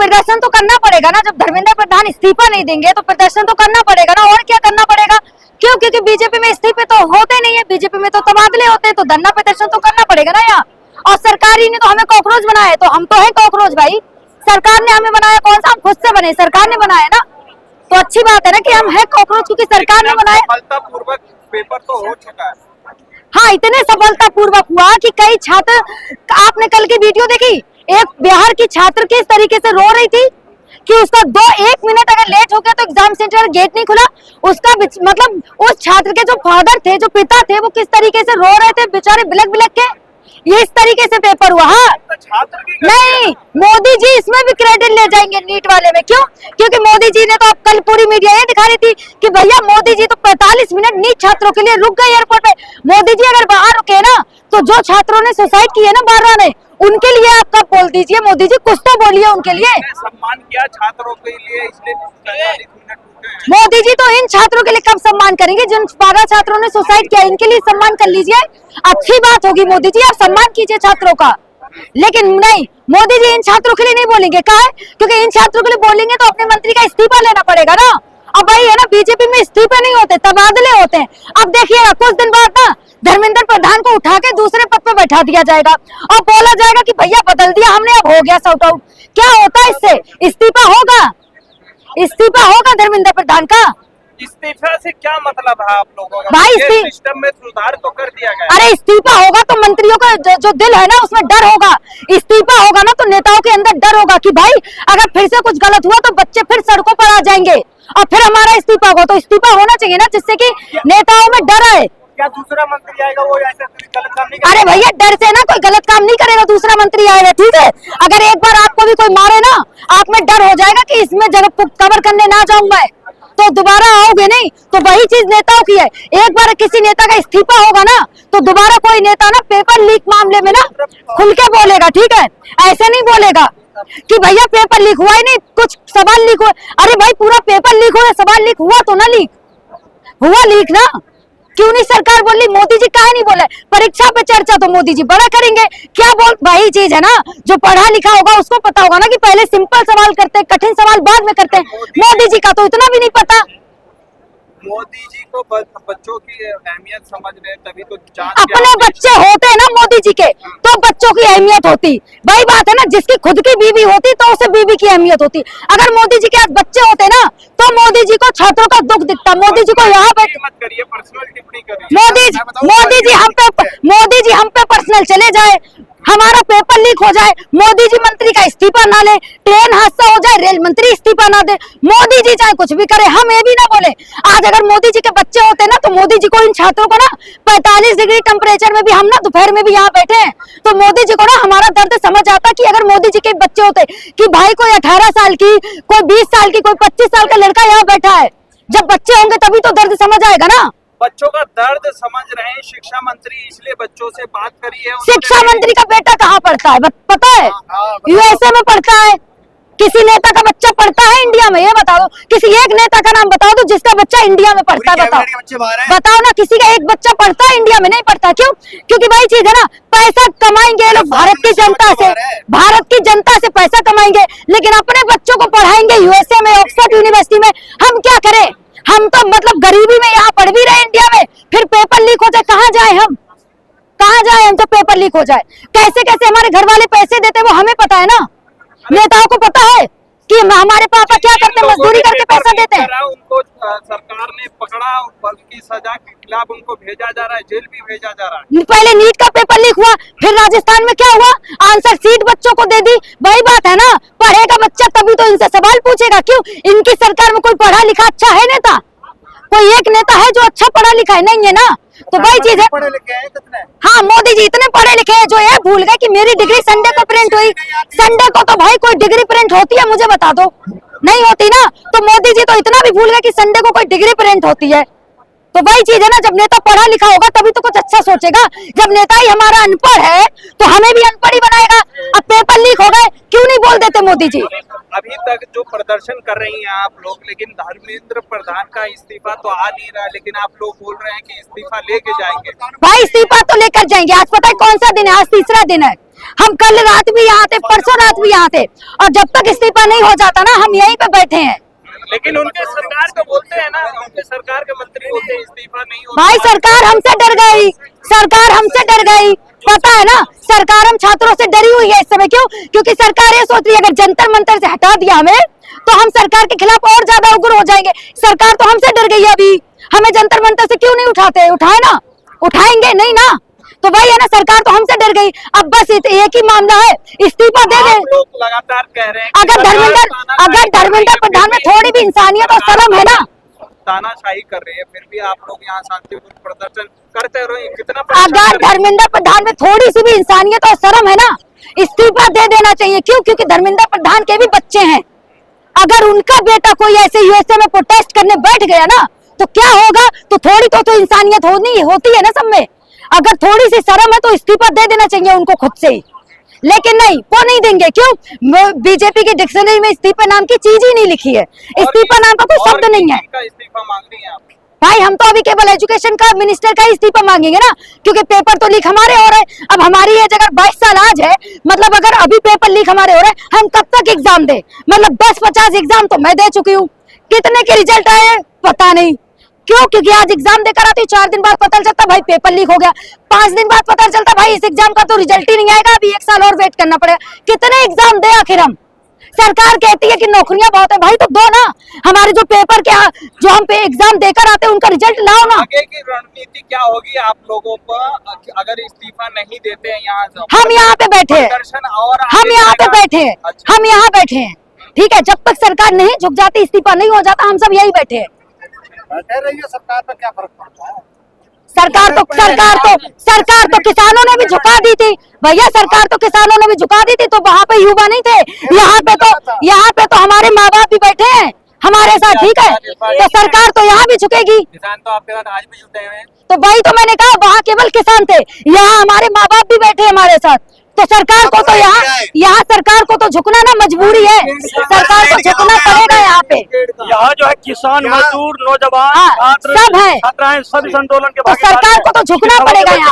प्रदर्शन तो करना पड़ेगा ना। जब धर्मेंद्र प्रधान इस्तीफा नहीं देंगे तो प्रदर्शन तो करना पड़ेगा ना। और क्या करना पड़ेगा? क्यों? क्योंकि बीजेपी में इस्तीफे तो होते नहीं है, बीजेपी में तो तबादले होते हैं, तो धरना प्रदर्शन तो करना पड़ेगा ना यहाँ। और सरकार ही ने तो हमें कॉकरोच बनाया है, तो हम तो है कॉकरोच भाई। सरकार ने हमें बनाया कौन सा? हम खुद से बने, सरकार ने बनाया ना। तो अच्छी बात है ना कि हम है कॉकरोच क्योंकि सरकार ने बनाया। सफलतापूर्वक पेपर तो हो चुका है। हाँ, इतने सफलतापूर्वक हुआ कि कई छात्र, आपने कल की वीडियो देखी, एक बिहार की छात्र किस तरीके से रो रही थी कि उसका 1 मिनट अगर लेट हो गया तो एग्जाम सेंटर का गेट नहीं खुला। उसका मतलब उस छात्र के जो फादर थे, जो पिता थे, वो किस तरीके से रो रहे थे बेचारे, बिलक बिलक के। ये इस तरीके से पेपर हुआ। हाँ नहीं, मोदी जी इसमें भी क्रेडिट ले जाएंगे नीट वाले में। क्यों? क्योंकि मोदी जी ने तो अब कल पूरी मीडिया ये दिखा रही थी कि भैया मोदी जी तो 45 मिनट नीट छात्रों के लिए रुक गए एयरपोर्ट पे। मोदी जी अगर बाहर रुके ना तो जो छात्रों ने सुसाइड की है ना 12 ने, उनके लिए आप कब बोल दीजिए, मोदी जी कुछ तो बोलिए उनके लिए। सम्मान किया छात्रों के लिए, इसलिए 45 मिनट मोदी जी तो इन छात्रों के लिए कब सम्मान करेंगे जिन 12 छात्रों ने सुसाइड किया? इनके लिए सम्मान कर लीजिए, अच्छी बात होगी। मोदी जी आप सम्मान कीजिए छात्रों का, लेकिन नहीं, मोदी जी इन छात्रों के लिए नहीं बोलेंगे। क्या है? क्योंकि इन छात्रों के लिए बोलेंगे तो अपने मंत्री का इस्तीफा लेना पड़ेगा ना। अब भाई है ना, बीजेपी में इस्तीफे नहीं होते, तबादले होते हैं। अब देखिएगा कुछ दिन बाद ना धर्मेंद्र प्रधान को उठा के दूसरे पद पे बैठा दिया जाएगा और बोला जाएगा कि भैया बदल दिया हमने, अब हो गया सॉर्ट आउट। क्या होता है इससे? इस्तीफा होगा, इस्तीफा होगा धर्मेंद्र प्रधान का। इस्तीफा से क्या मतलब है आप लोगों का? भाई सिस्टम में सुधार तो कर दिया गया। अरे इस्तीफा होगा तो मंत्रियों का जो दिल है ना उसमें डर होगा। इस्तीफा होगा ना तो नेताओं के अंदर डर होगा कि भाई अगर फिर से कुछ गलत हुआ तो बच्चे फिर सड़कों पर आ जाएंगे और फिर हमारा इस्तीफा होगा। तो इस्तीफा होना चाहिए ना जिससे कि नेताओं में डर आए। क्या दूसरा मंत्री आएगा वो ऐसे गलत काम नहीं? अरे भैया डर से ना कोई गलत काम नहीं करेगा, दूसरा मंत्री आएगा, ठीक है। अगर एक बार आपको भी कोई मारे ना, आप में डर हो जाएगा कि इसमें जगह कवर करने ना जाऊं मैं, तो दोबारा आओगे नहीं। तो वही चीज नेताओं की है। एक बार किसी नेता का इस्तीफा होगा ना तो दोबारा कोई नेता ना पेपर लीक मामले में ना खुल के बोलेगा, ठीक है। ऐसे नहीं बोलेगा कि भैया पेपर लीक हुआ ही नहीं, कुछ सवाल लीक हुआ। अरे भाई पूरा पेपर लीक हो, सवाल लीक हुआ तो ना लीक हुआ, लीक ना। क्यों नहीं सरकार बोल रही? मोदी जी काहे नहीं बोले? परीक्षा पे चर्चा तो मोदी जी बड़ा करेंगे। क्या बोल, वही चीज है ना, जो पढ़ा लिखा होगा उसको पता होगा ना कि पहले सिंपल सवाल करते हैं, कठिन सवाल बाद में करते हैं। मोदी जी का तो इतना भी नहीं पता। मोदी जी को बच्चों की अहमियत समझ रहे, तभी तो अपने बच्चे होते ना मोदी जी के तो बच्चों की अहमियत होती। वही बात है ना, जिसकी खुद की बीवी होती तो उसे बीवी की अहमियत होती। अगर मोदी जी के आज बच्चे होते ना तो मोदी जी को छात्रों का दुख दिखता। मोदी जी को यहाँ पे मत करिए, पर्सनल टिप्पणी करिए। मोदी जी हम पे पर्सनल चले जाए, हमारा पेपर लीक हो जाए, मोदी जी मंत्री का इस्तीफा ना ले, ट्रेन हादसा हो जाए, रेल मंत्री इस्तीफा ना दे, मोदी जी चाहे कुछ भी करे, हम ये भी ना बोले। आज अगर मोदी जी के बच्चे होते ना तो मोदी जी को, इन छात्रों को ना 45 डिग्री टेम्परेचर में भी, हम ना दोपहर में भी यहाँ बैठे हैं, तो मोदी जी को ना हमारा दर्द समझ आता कि अगर मोदी जी के बच्चे होते कि भाई कोई 18 साल की, कोई 20 साल की, कोई 25 साल का लड़का यहाँ बैठा है। जब बच्चे होंगे तभी तो दर्द समझ आएगा ना। बच्चों का दर्द समझ रहे हैं शिक्षा मंत्री, इसलिए बच्चों से बात करिए। शिक्षा मंत्री का बेटा कहाँ पढ़ता है पता है? यूएसए में पढ़ता है। किसी नेता का बच्चा पढ़ता है इंडिया में? ये बता दो, किसी एक नेता का नाम बताओ तो जिसका बच्चा इंडिया में पढ़ता है। बताओ ना, किसी का एक बच्चा पढ़ता है इंडिया में? नहीं पढ़ता। क्यों? क्योंकि भाई चीज है ना, पैसा कमाएंगे लोग भारत की जनता से, भारत की जनता से पैसा कमाएंगे, लेकिन अपने बच्चों को पढ़ाएंगे यूएसए में, ऑक्सफोर्ड यूनिवर्सिटी में। हम क्या करें? हम तो मतलब गरीबी में यहाँ पढ़ भी रहे इंडिया में, फिर पेपर लीक हो जाए, कहाँ जाए हम? कहाँ जाए हम? तो पेपर लीक हो जाए, कैसे कैसे हमारे घर वाले पैसे देते वो हमें पता है ना, नेताओं को पता है कि हमारे पापा क्या करते हैं, मजदूरी करके पैसा देते हैं। उनको सरकार ने पकड़ा, उनकी सजा के खिलाफ उनको भेजा जा रहा है, जेल भी भेजा जा रहा है। पहले नीट का पेपर लीक हुआ, फिर राजस्थान में क्या हुआ, आंसर सीट बच्चों को दे दी। वही बात है ना, पढ़ेगा बच्चा तभी तो इनसे सवाल पूछेगा। क्यों? इनकी सरकार में कोई पढ़ा लिखा अच्छा है नेता? कोई एक नेता है जो अच्छा पढ़ा लिखा है? नहीं है ना। तो वही चीज है। पढ़े लिखे हैं कितने? हाँ, मोदी जी इतने पढ़े लिखे हैं जो ये भूल गए कि मेरी डिग्री संडे को प्रिंट हुई। संडे को तो भाई कोई डिग्री प्रिंट होती है? मुझे बता दो, नहीं होती ना। तो मोदी जी तो इतना भी भूल गए कि संडे को कोई डिग्री प्रिंट होती है। तो वही चीज है ना, जब नेता पढ़ा लिखा होगा तभी तो कुछ अच्छा सोचेगा। जब नेता ही हमारा अनपढ़ है तो हमें भी अनपढ़ ही बनाएगा। अब पेपर लीक हो गए, क्यों नहीं बोल देते मोदी जी? अभी तक जो प्रदर्शन कर रही हैं आप लोग, लेकिन धर्मेंद्र प्रधान का इस्तीफा तो आ नहीं रहा, लेकिन आप लोग बोल रहे हैं कि इस्तीफा लेके जाएंगे। भाई इस्तीफा तो लेकर जाएंगे। आज पता है कौन सा दिन है? आज तीसरा दिन है। हम कल रात भी यहाँ थे, परसों रात भी यहाँ थे, और जब तक इस्तीफा नहीं हो जाता ना हम यहीं पे बैठे हैं। लेकिन उनके सरकार तो बोलते हैं ना, उनके सरकार के मंत्री बोलते हैं इस्तीफा नहीं होता। भाई सरकार हमसे डर गई, सरकार हमसे डर गई, पता है ना, सरकार हम छात्रों से डरी हुई है इस समय। क्यों? क्योंकि सरकार ये सोच रही है अगर जंतर मंतर से हटा दिया हमें तो हम सरकार के खिलाफ और ज्यादा उग्र हो जाएंगे। सरकार तो हमसे डर गई है, अभी हमें जंतर मंतर से क्यों नहीं उठाते? उठाए ना, उठाएंगे नहीं ना, तो भाई है ना, सरकार तो हमसे डर गई। अब बस एक ही मामला है, इस्तीफा दे दे। लोग लगातार कह रहे हैं अगर धर्मेंद्र प्रधान में थोड़ी भी इंसानियत और शर्म है ना, तानाशाही कर रहे हैं, फिर भी आप लोग यहाँ शांतिपूर्ण प्रदर्शन करते रहे, कितना अगर धर्मेंद्र प्रधान में थोड़ी सी भी इंसानियत और शर्म है ना, इस्तीफा दे देना चाहिए। क्यों? क्योंकि धर्मेंद्र प्रधान के भी बच्चे हैं। अगर उनका बेटा कोई ऐसे यूएसए में प्रोटेस्ट करने बैठ गया ना तो क्या होगा? तो थोड़ी तो इंसानियत होती है ना सब में। अगर थोड़ी सी शर्म है तो इस्तीफा दे देना चाहिए उनको खुद से ही, लेकिन नहीं, वो नहीं देंगे। क्यों? बीजेपी की डिक्शनरी में इस्तीफा नाम की चीज ही नहीं लिखी है, इस्तीफा नाम का कोई शब्द नहीं है। इस्तीफा मांग रही हैं आप? भाई हम तो अभी केवल एजुकेशन का मिनिस्टर का इस्तीफा मांगेंगे ना, क्योंकि पेपर तो लीक हमारे हो रहे हैं। अब हमारी एज अगर 22 साल आज है, मतलब अगर अभी पेपर लीक हमारे हो रहे हैं, हम कब तक एग्जाम दे? मतलब 10-50 एग्जाम तो मैं दे चुकी हूँ, कितने के रिजल्ट आए पता नहीं। क्यों? क्योंकि आज एग्जाम देकर आती, 4 दिन बाद पता चलता भाई पेपर लीक हो गया, 5 दिन बाद पता चलता भाई इस एग्जाम का तो रिजल्ट ही नहीं आएगा, अभी 1 साल और वेट करना पड़ेगा। कितने एग्जाम दे आखिर हम? सरकार कहती है कि नौकरियां बहुत है, भाई तो दो ना। हमारे जो पेपर के जो हम पे एग्जाम देकर आते हैं उनका रिजल्ट लाओ ना। आगे की रणनीति क्या होगी आप लोगों पर अगर इस्तीफा नहीं देते हैं? हम यहाँ पे बैठे हैं, हम यहाँ पे बैठे हैं, हम यहाँ बैठे हैं, ठीक है। जब तक सरकार नहीं झुक जाती, इस्तीफा नहीं हो जाता, हम सब यही बैठे हैं। सरकार पर क्या फर्क पड़ता है? सरकार तो किसानों ने भी झुका दी थी भैया, सरकार तो किसानों ने भी झुका दी थी, तो वहाँ पे युवा नहीं थे। यहाँ पे तो हमारे माँ बाप भी बैठे हैं हमारे साथ, ठीक है। तो सरकार तो यहाँ भी झुकेगी। किसान तो आपके साथ आज भी जुटे हुए हैं। तो भाई तो मैंने कहा वहाँ केवल किसान थे, यहाँ हमारे माँ बाप भी बैठे हमारे साथ। तो सरकार को तो यहाँ सरकार को तो झुकना ना मजबूरी है, सरकार को झुकना पड़ेगा यहाँ पे। यहाँ जो है किसान, मजदूर, नौजवान, हाँ, छात्र, सब है, छात्राएं, सब इस आंदोलन के तो सरकार को तो झुकना पड़ेगा यहाँ।